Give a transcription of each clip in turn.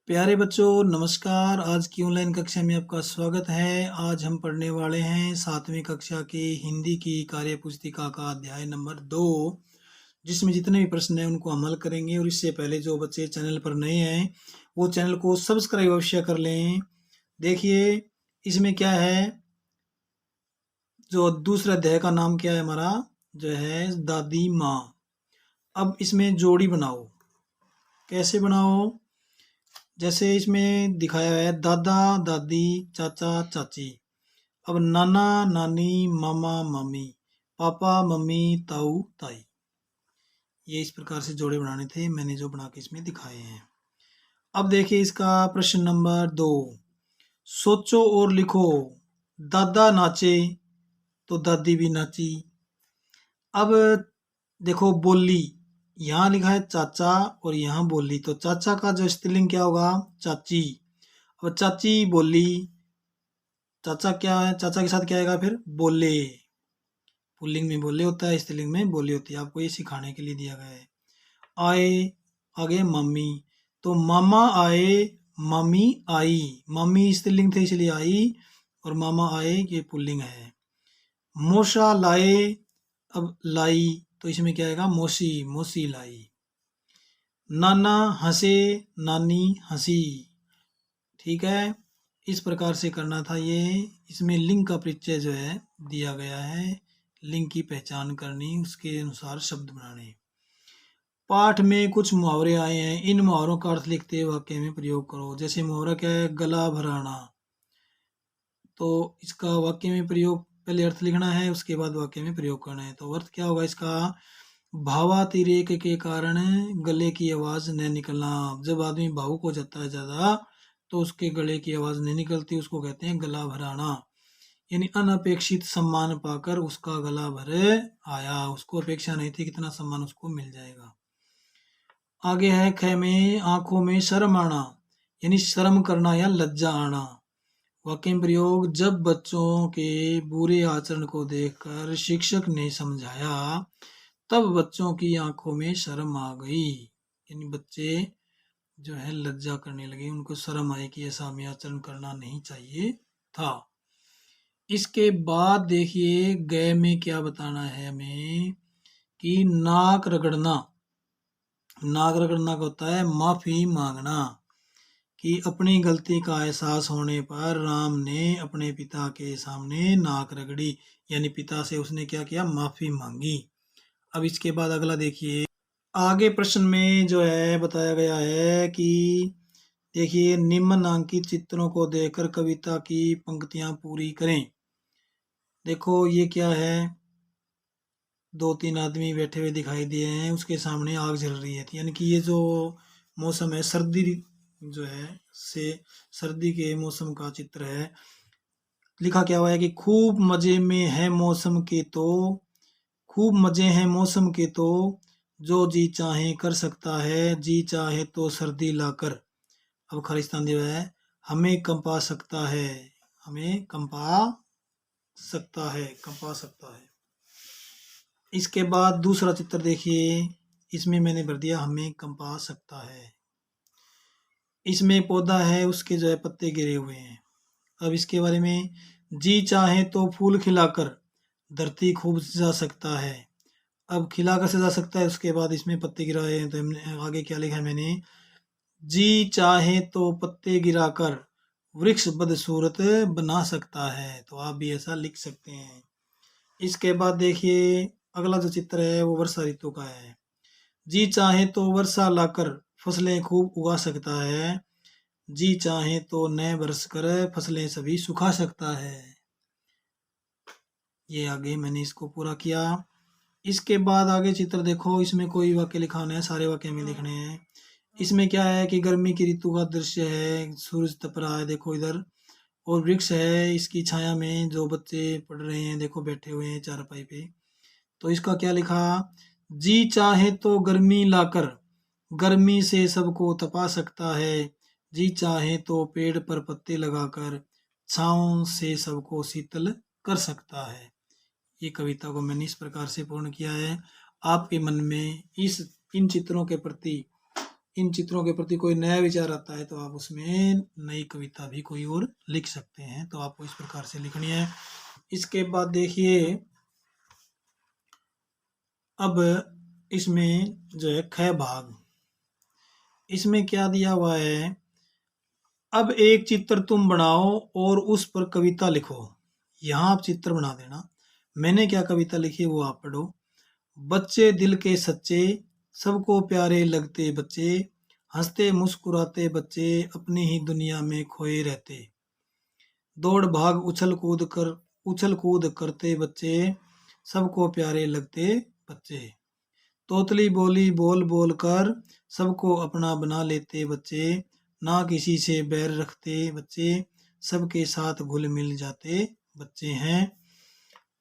प्यारे बच्चों नमस्कार। आज की ऑनलाइन कक्षा में आपका स्वागत है। आज हम पढ़ने वाले हैं 7वीं कक्षा की हिंदी की कार्य पुस्तिका का अध्याय नंबर 2, जिसमें जितने भी प्रश्न हैं उनको हम हल करेंगे। और इससे पहले जो बच्चे चैनल पर नए हैं वो चैनल को सब्सक्राइब अवश्य कर लें। देखिए इसमें क्या है, जो दूसरा अध्याय का नाम क्या है हमारा, जो है दादी माँ। अब इसमें जोड़ी बनाओ। कैसे बनाओ? जैसे इसमें दिखाया है दादा दादी चाचा चाची। अब नाना नानी मामा मामी पापा मम्मी ताऊ ताई। ये इस प्रकार से जोड़े बनाने थे, मैंने जो बना के इसमें दिखाए हैं। अब देखिए इसका प्रश्न नंबर 2। सोचो और लिखो। दादा नाचे तो दादी भी नाची। अब देखो बोली, यहाँ लिखा है चाचा और यहाँ बोली, तो चाचा का जो स्त्रीलिंग क्या होगा? चाची। अब चाची बोली, चाचा क्या है? चाचा के साथ क्या आएगा फिर? बोले। पुल्लिंग में बोले होता है, स्त्रीलिंग में बोली होती है। आपको ये सिखाने के लिए दिया गया है। आए, आगे मम्मी, तो मामा आए मम्मी आई। मम्मी स्त्रीलिंग थे इसलिए आई, और मामा आए ये पुल्लिंग है। मोशा लाए, अब लाई, तो इसमें क्या आएगा? मोसी, मोसी लाई। नाना हंसे, नानी हंसी। ठीक है, इस प्रकार से करना था ये। इसमें लिंग का परिचय जो है दिया गया है, लिंग की पहचान करनी, उसके अनुसार शब्द बनाने। पाठ में कुछ मुहावरे आए हैं, इन मुहावरों का अर्थ लिखते वाक्य में प्रयोग करो। जैसे मुहावरा क्या है? गला भराना, तो इसका वाक्य में प्रयोग, पहले अर्थ लिखना है उसके बाद वाक्य में प्रयोग करना है। तो अर्थ क्या होगा इसका? भावातिरेक के कारण गले की आवाज न निकलना। जब आदमी भावुक हो जाता है ज्यादा तो उसके गले की आवाज नहीं निकलती, उसको कहते हैं गला भराना। यानी अनअपेक्षित सम्मान पाकर उसका गला भर आया, उसको अपेक्षा नहीं थी कितना सम्मान उसको मिल जाएगा। आगे है ख में, आंखों में शर्म आना, यानी शर्म करना या लज्जा आना। वाक्य में प्रयोग, जब बच्चों के बुरे आचरण को देखकर शिक्षक ने समझाया तब बच्चों की आंखों में शर्म आ गई। यानी बच्चे जो है लज्जा करने लगे, उनको शर्म आई कि ऐसा हमें आचरण करना नहीं चाहिए था। इसके बाद देखिए गए में क्या बताना है हमें, कि नाक रगड़ना। नाक रगड़ना का होता है माफी मांगना, कि अपनी गलती का एहसास होने पर राम ने अपने पिता के सामने नाक रगड़ी, यानी पिता से उसने क्या किया? माफी मांगी। अब इसके बाद अगला देखिए, आगे प्रश्न में जो है बताया गया है कि देखिए निम्नांकित चित्रों को देखकर कविता की पंक्तियां पूरी करें। देखो ये क्या है, 2-3 आदमी बैठे हुए दिखाई दिए हैं, उसके सामने आग जल रही है। यानी कि ये जो मौसम है सर्दी जो है से सर्दी के मौसम का चित्र है। लिखा क्या हुआ है कि खूब मजे में है मौसम के तो, खूब मजे हैं मौसम के तो, जो जी चाहे कर सकता है, जी चाहे तो सर्दी लाकर। अब खालिस्तान दिया है, हमें कंपा सकता है, हमें कंपा सकता है, कंपा सकता है। इसके बाद दूसरा चित्र देखिए, इसमें मैंने भर दिया हमें कंपा सकता है। इसमें पौधा है, उसके जो है पत्ते गिरे हुए हैं। अब इसके बारे में, जी चाहे तो फूल खिलाकर धरती खूब सजा सकता है। अब खिला कर सजा सकता है, उसके बाद इसमें पत्ते गिराए हैं, तो हमने आगे क्या लिखा है मैंने, जी चाहे तो पत्ते गिराकर वृक्ष बदसूरत बना सकता है। तो आप भी ऐसा लिख सकते हैं। इसके बाद देखिए अगला जो चित्र है वो वर्षा ऋतु का है। जी चाहे तो वर्षा लाकर फसलें खूब उगा सकता है, जी चाहे तो न बरस कर फसलें सभी सुखा सकता है। ये आगे मैंने इसको पूरा किया। इसके बाद आगे चित्र देखो, इसमें कोई वाक्य लिखाना है, सारे वाक्य में लिखने हैं। इसमें क्या है कि गर्मी की ऋतु का दृश्य है, सूरज तप रहा है देखो इधर, और वृक्ष है, इसकी छाया में जो बच्चे पढ़ रहे हैं देखो बैठे हुए हैं चारपाई पे। तो इसका क्या लिखा, जी चाहे तो गर्मी लाकर गर्मी से सबको तपा सकता है, जी चाहे तो पेड़ पर पत्ते लगाकर छांव से सबको शीतल कर सकता है। ये कविता को मैंने इस प्रकार से पूर्ण किया है। आपके मन में इस इन चित्रों के प्रति इन चित्रों के प्रति कोई नया विचार आता है तो आप उसमें नई कविता भी कोई और लिख सकते हैं। तो आपको इस प्रकार से लिखनी है। इसके बाद देखिए, अब इसमें जो है ख भाग, इसमें क्या दिया हुआ है, अब एक चित्र तुम बनाओ और उस पर कविता लिखो। यहाँ आप चित्र बना देना, मैंने क्या कविता लिखी है वो आप पढ़ो। बच्चे दिल के सच्चे, सबको प्यारे लगते बच्चे, हंसते मुस्कुराते बच्चे, अपनी ही दुनिया में खोए रहते। दौड़ भाग उछल कूद करते बच्चे, सबको प्यारे लगते बच्चे। तोतली बोली बोल बोल कर, सबको अपना बना लेते बच्चे, ना किसी से बैर रखते बच्चे, सबके साथ घुल मिल जाते बच्चे हैं।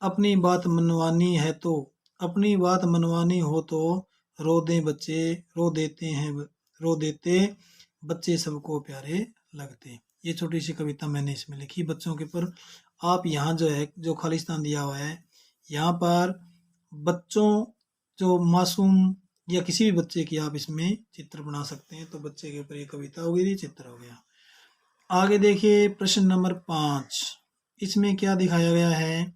अपनी बात मनवानी है तो, अपनी बात मनवानी हो तो, रो दे बच्चे, रो देते हैं, रो देते बच्चे, सबको प्यारे लगते। ये छोटी सी कविता मैंने इसमें लिखी बच्चों के ऊपर। आप यहाँ जो है, जो खालिस्तान दिया हुआ है, यहाँ पर बच्चों, जो मासूम या किसी भी बच्चे की आप इसमें चित्र बना सकते हैं। तो बच्चे के ऊपर ये कविता हो गई, चित्र हो गया। आगे देखिए प्रश्न नंबर 5, इसमें क्या दिखाया गया है।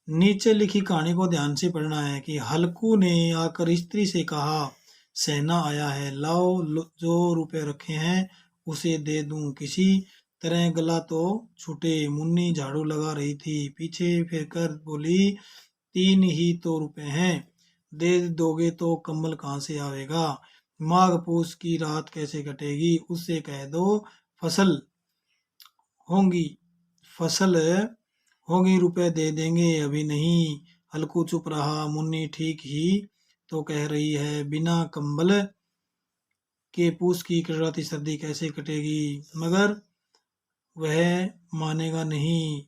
नीचे लिखी कहानी को ध्यान से पढ़ना है कि हल्कू ने आकर स्त्री से कहा, सहना आया है, लाओ जो रुपए रखे हैं उसे दे दूं, किसी तरह गला तो छूटे। मुन्नी झाड़ू लगा रही थी, पीछे फिर कर बोली, 3 ही तो रुपए हैं, दे दोगे तो कम्बल कहाँ से आवेगा, माघ पूस की रात कैसे कटेगी, उससे कह दो फसल होंगी, फसल होगी, रुपए दे देंगे, अभी नहीं। हल्कू चुप रहा, मुन्नी ठीक ही तो कह रही है, बिना कंबल के पूस की कड़राती सर्दी कैसे कटेगी। मगर वह मानेगा नहीं,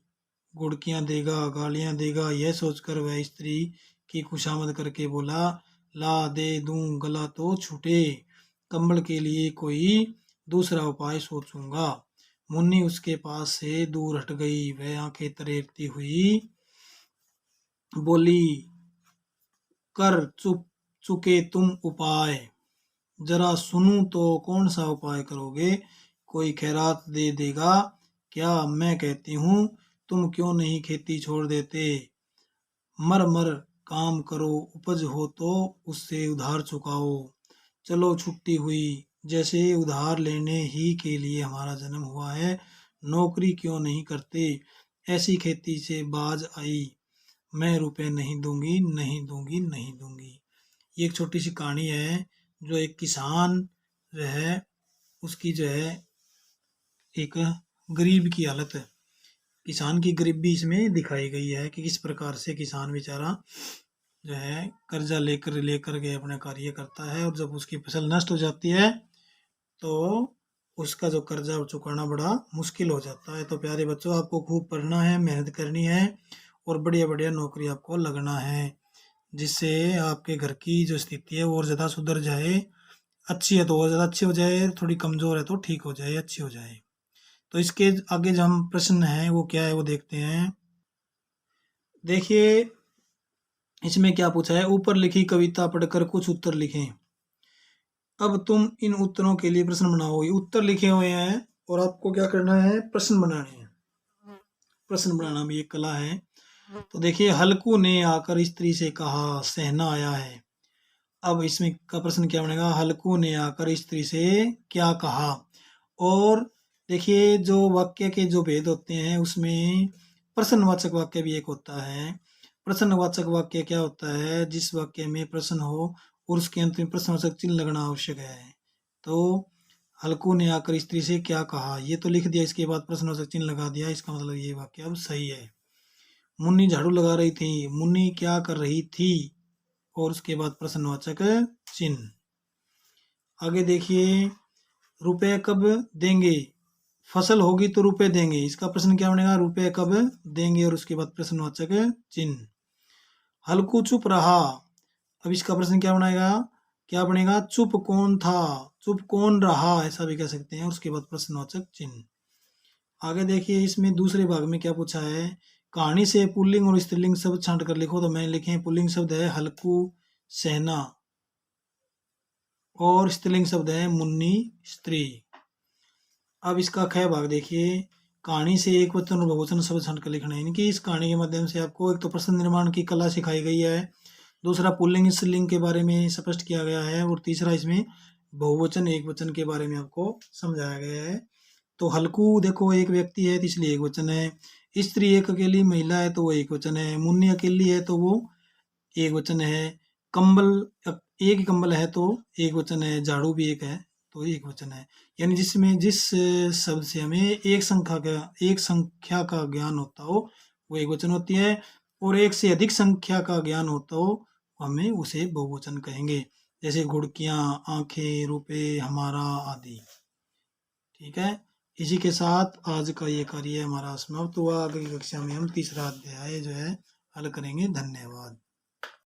गुड़कियां देगा, गालियां देगा। यह सोचकर वह स्त्री की खुशामद करके बोला, ला दे दूं, गला तो छूटे, कंबल के लिए कोई दूसरा उपाय सोचूंगा। मुन्नी उसके पास से दूर हट गई। वह आंखें तरेरती हुई बोली, कर चुके तुम उपाय, जरा सुनूं तो कौन सा उपाय करोगे, कोई खैरात दे देगा क्या। मैं कहती हूँ तुम क्यों नहीं खेती छोड़ देते, मर मर काम करो, उपज हो तो उससे उधार चुकाओ। चलो छुट्टी हुई, जैसे उधार लेने ही के लिए हमारा जन्म हुआ है, नौकरी क्यों नहीं करते, ऐसी खेती से बाज आई, मैं रुपए नहीं दूंगी, नहीं दूंगी, नहीं दूंगी। ये एक छोटी सी कहानी है, जो एक किसान जो है उसकी जो है एक गरीब की हालत है, किसान की गरीबी इसमें दिखाई गई है कि किस प्रकार से किसान बेचारा जो है कर्जा लेकर लेकर के अपना कार्य करता है, और जब उसकी फसल नष्ट हो जाती है तो उसका जो कर्जा चुकाना बड़ा मुश्किल हो जाता है। तो प्यारे बच्चों, आपको खूब पढ़ना है, मेहनत करनी है और बढ़िया बढ़िया नौकरी आपको लगना है, जिससे आपके घर की जो स्थिति है वो और ज़्यादा सुधर जाए। अच्छी है तो और ज़्यादा अच्छी हो जाए, थोड़ी कमज़ोर है तो ठीक हो जाए, अच्छी हो जाए। तो इसके आगे जो हम प्रश्न है वो क्या है वो देखते हैं। देखिए इसमें क्या पूछा है, ऊपर लिखी कविता पढ़कर कुछ उत्तर लिखें। अब तुम इन उत्तरों के लिए प्रश्न बनाओ। ये उत्तर लिखे हुए हैं और आपको क्या करना है, प्रश्न बनाने हैं। प्रश्न बनाना भी एक कला है। तो देखिए, हल्कू ने आकर स्त्री से कहा, सहना आया है। अब इसमें का प्रश्न क्या बनेगा, हल्कू ने आकर स्त्री से क्या कहा। और देखिए, जो वाक्य के जो भेद होते हैं उसमें प्रश्नवाचक वाक्य भी एक होता है। प्रश्नवाचक वाक्य क्या होता है, जिस वाक्य में प्रश्न हो और उसके अंत में प्रश्नवाचक चिन्ह लगना आवश्यक है। तो हल्कू ने आकर स्त्री से क्या कहा, ये तो लिख दिया, इसके बाद प्रश्नवाचक चिन्ह लगा दिया, इसका मतलब ये वाक्य अब सही है। मुन्नी झाड़ू लगा रही थी, मुन्नी क्या कर रही थी, और उसके बाद प्रश्नवाचक चिन्ह। आगे देखिए, रुपए कब देंगे, फसल होगी तो रुपए देंगे, इसका प्रश्न क्या बनेगा, रुपए कब देंगे, और उसके बाद प्रश्नवाचक चिन्ह। हल्कू चुप रहा, अब इसका प्रश्न क्या बनेगा, क्या बनेगा, चुप कौन था, चुप कौन रहा, ऐसा भी कह सकते हैं, उसके बाद प्रश्नवाचक चिन्ह। आगे देखिए, इसमें दूसरे भाग में क्या पूछा है, कहानी से पुल्लिंग और स्त्रीलिंग शब्द छांट कर लिखो। तो मैंने लिखे हैं, पुल्लिंग शब्द है हल्कू, सहना, और स्त्रीलिंग शब्द है मुन्नी, स्त्री। अब इसका ख भाग देखिए। कहानी से एक वचन और बहुवचन शब्द छंट कर लिखना है। इनकी इस कहानी के माध्यम से आपको एक तो प्रश्न निर्माण की कला सिखाई गई है, दूसरा पुल्लिंग स्त्रीलिंग के बारे में स्पष्ट किया गया है, और तीसरा इसमें बहुवचन एक वचन के बारे में आपको समझाया गया है। तो हल्कू देखो एक व्यक्ति है तो इसलिए एक वचन है, स्त्री एक अकेली महिला है तो वो एक वचन है, मुन्नी अकेली है तो वो एक वचन है, कंबल एक ही कंबल है तो एक वचन है, झाड़ू भी एक है तो एक वचन है। यानी जिसमें जिस शब्द से हमें एक संख्या का ज्ञान होता हो वो एक वचन होती है, और एक से अधिक संख्या का ज्ञान होता हो हमें उसे बहुवचन कहेंगे, जैसे घुड़कियाँ, आंखें, रुपए, हमारा आदि। ठीक है, इसी के साथ आज का ये कार्य हमारा समाप्त हुआ। आगे की कक्षा में हम तीसरा अध्याय जो है हल करेंगे। धन्यवाद।